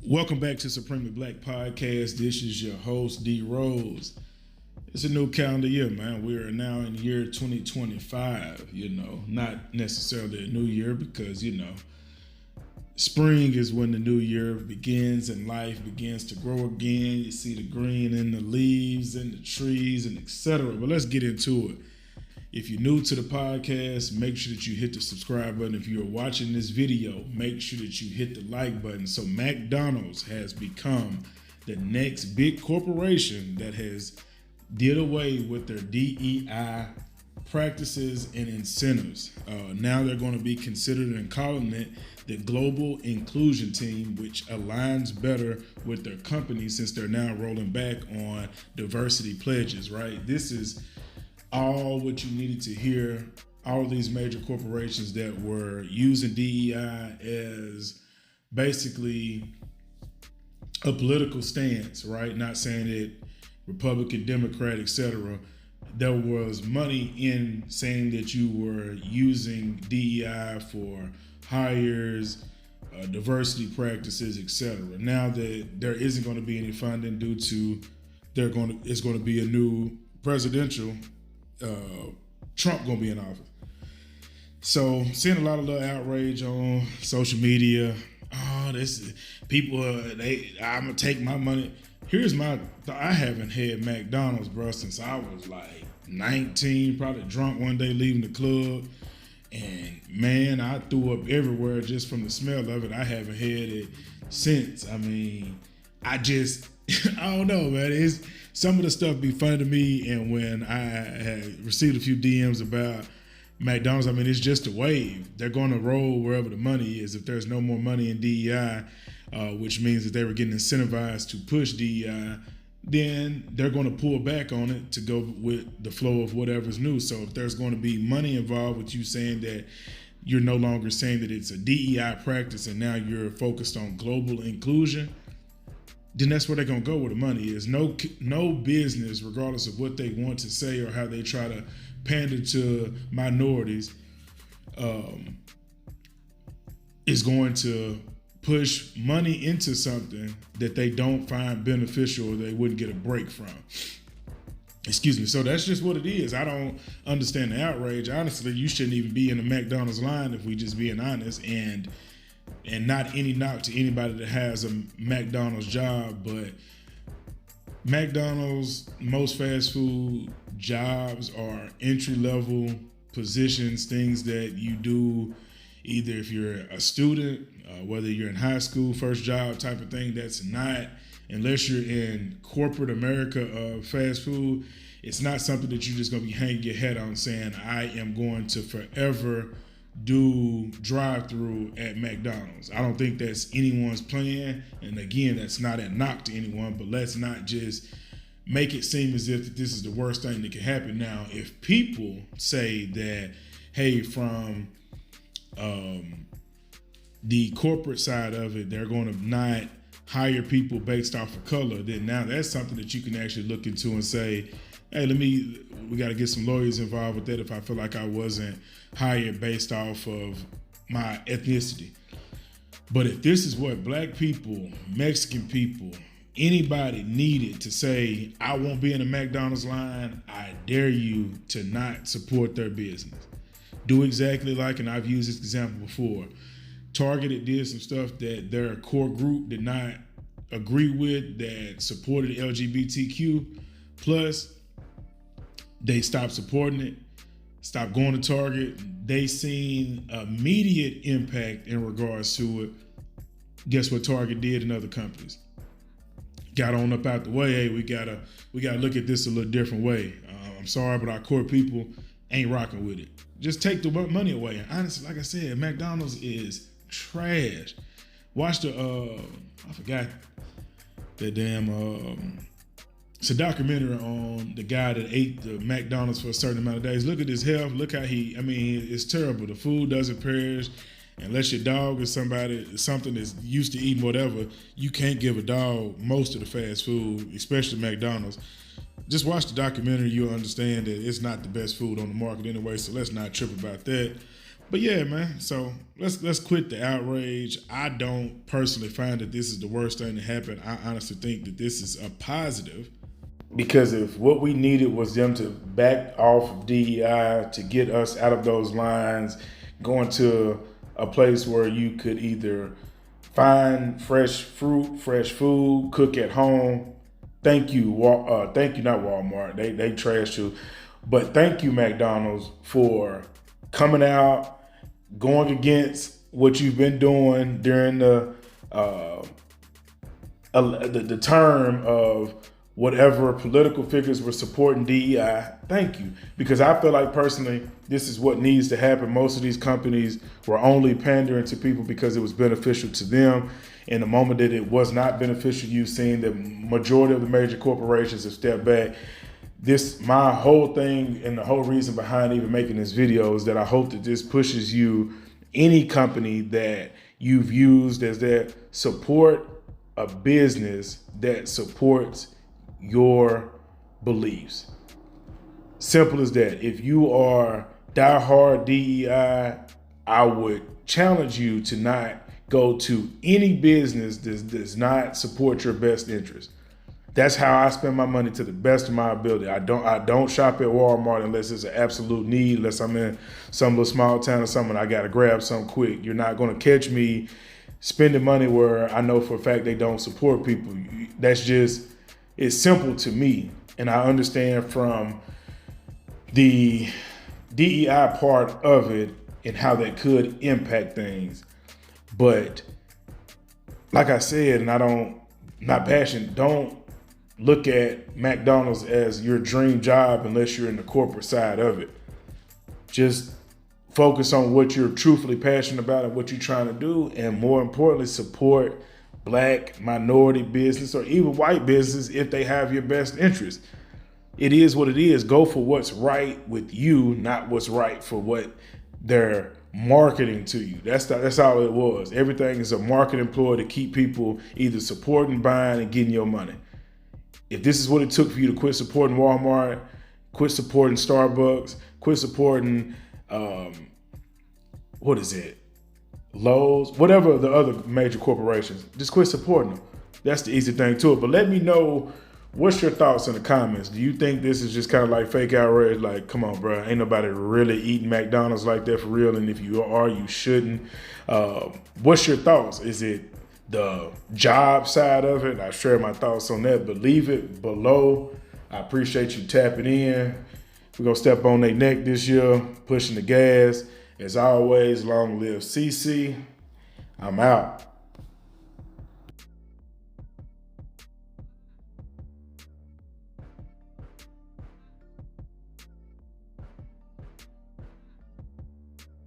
Welcome back to Supremely Black Podcast. This is your host, D Rose. It's a new calendar year, man. We are now in the year 2025, not necessarily a new year because, spring is when the new year begins and life begins to grow again. You see the green in the leaves and the trees and etc. But let's get into it. If you're new to the podcast, make sure that you hit the subscribe button. If you're watching this video, make sure that you hit the like button. So McDonald's has become the next big corporation that has did away with their DEI practices and incentives. Now they're going to be considered and calling it the Global Inclusion Team, which aligns better with their company since they're now rolling back on diversity pledges, right? This is all what you needed to hear. All of these major corporations that were using DEI as basically a political stance, right? Not saying it Republican, Democrat, etc. There was money in saying that you were using DEI for hires, diversity practices, etc. Now that there isn't going to be any funding due to it's going to be a new presidential Trump going to be in office. So seeing a lot of little outrage on social media. Oh, this people, I'm going to take my money. I haven't had McDonald's, bro, since I was like 19, probably drunk one day leaving the club. And man, I threw up everywhere just from the smell of it. I haven't had it since. I mean, I don't know, man. Some of the stuff be funny to me, and when I had received a few DMs about McDonald's, I mean, it's just a wave. They're going to roll wherever the money is. If there's no more money in DEI, which means that they were getting incentivized to push DEI, then they're going to pull back on it to go with the flow of whatever's new. So if there's going to be money involved with you saying that you're no longer saying that it's a DEI practice and now you're focused on global inclusion, then that's where they're going to go where the money is. No business, regardless of what they want to say or how they try to pander to minorities, is going to push money into something that they don't find beneficial or they wouldn't get a break from. Excuse me. So that's just what it is. I don't understand the outrage. Honestly, you shouldn't even be in the McDonald's line if we just being honest, and not any knock to anybody that has a McDonald's job, but McDonald's, most fast food jobs are entry-level positions, things that you do either if you're a student, whether you're in high school, first job type of thing. That's not, unless you're in corporate America of fast food, it's not something that you're just going to be hanging your head on saying, I am going to forever do drive-through at McDonald's. I don't think that's anyone's plan. And again, that's not a knock to anyone, but let's not just make it seem as if this is the worst thing that can happen. Now, if people say that, hey, from the corporate side of it, they're going to not hire people based off of color, then now that's something that you can actually look into and say, hey, we got to get some lawyers involved with that if I feel like I wasn't hired based off of my ethnicity. But if this is what black people, Mexican people, anybody needed to say, I won't be in a McDonald's line, I dare you to not support their business. Do exactly like, and I've used this example before, Target did some stuff that their core group did not agree with, that supported LGBTQ plus. They stopped supporting it, stopped going to Target. They seen immediate impact in regards to it. Guess what Target did and other companies? Got on up out the way. Hey, we gotta look at this a little different way. I'm sorry, but our core people ain't rocking with it. Just take the money away. And honestly, like I said, McDonald's is trash. Watch I forgot the damn. It's a documentary on the guy that ate the McDonald's for a certain amount of days. Look at his health. Look how it's terrible. The food doesn't perish. Unless your dog is something that's used to eating whatever, you can't give a dog most of the fast food, especially McDonald's. Just watch the documentary. You'll understand that it's not the best food on the market anyway, so let's not trip about that. But yeah, man. So let's quit the outrage. I don't personally find that this is the worst thing to happen. I honestly think that this is a positive. Because if what we needed was them to back off of DEI to get us out of those lines, going to a place where you could either find fresh fruit, fresh food, cook at home. Thank you, not Walmart. They trash you, but thank you, McDonald's, for coming out, going against what you've been doing during the term of whatever political figures were supporting DEI. Thank you. Because I feel like personally, this is what needs to happen. Most of these companies were only pandering to people because it was beneficial to them. In the moment that it was not beneficial, you've seen the majority of the major corporations have stepped back. My whole thing and the whole reason behind even making this video is that I hope that this pushes you, any company that you've used as that, support a business that supports your beliefs. Simple as that. If you are diehard DEI, I would challenge you to not go to any business that does not support your best interest. That's how I spend my money to the best of my ability. I don't shop at Walmart unless it's an absolute need, unless I'm in some little small town or something, I gotta grab something quick. You're not gonna catch me spending money where I know for a fact they don't support people. It's simple to me. And I understand from the DEI part of it and how that could impact things. But like I said, and not passionate, don't look at McDonald's as your dream job unless you're in the corporate side of it. Just focus on what you're truthfully passionate about and what you're trying to do, and more importantly, support Black, minority business, or even white business if they have your best interest. It is what it is. Go for what's right with you, not what's right for what they're marketing to you. That's all it was. Everything is a marketing ploy to keep people either supporting, buying, and getting your money. If this is what it took for you to quit supporting Walmart, quit supporting Starbucks, quit supporting Lowe's, whatever the other major corporations, just quit supporting them. That's the easy thing to it. But let me know, what's your thoughts in the comments? Do you think this is just kind of like fake outrage? Like, come on, bro, ain't nobody really eating McDonald's like that for real. And if you are, you shouldn't. What's your thoughts? Is it the job side of it? I share my thoughts on that, but leave it below. I appreciate you tapping in. We're going to step on their neck this year, pushing the gas. As always, long live CC. I'm out.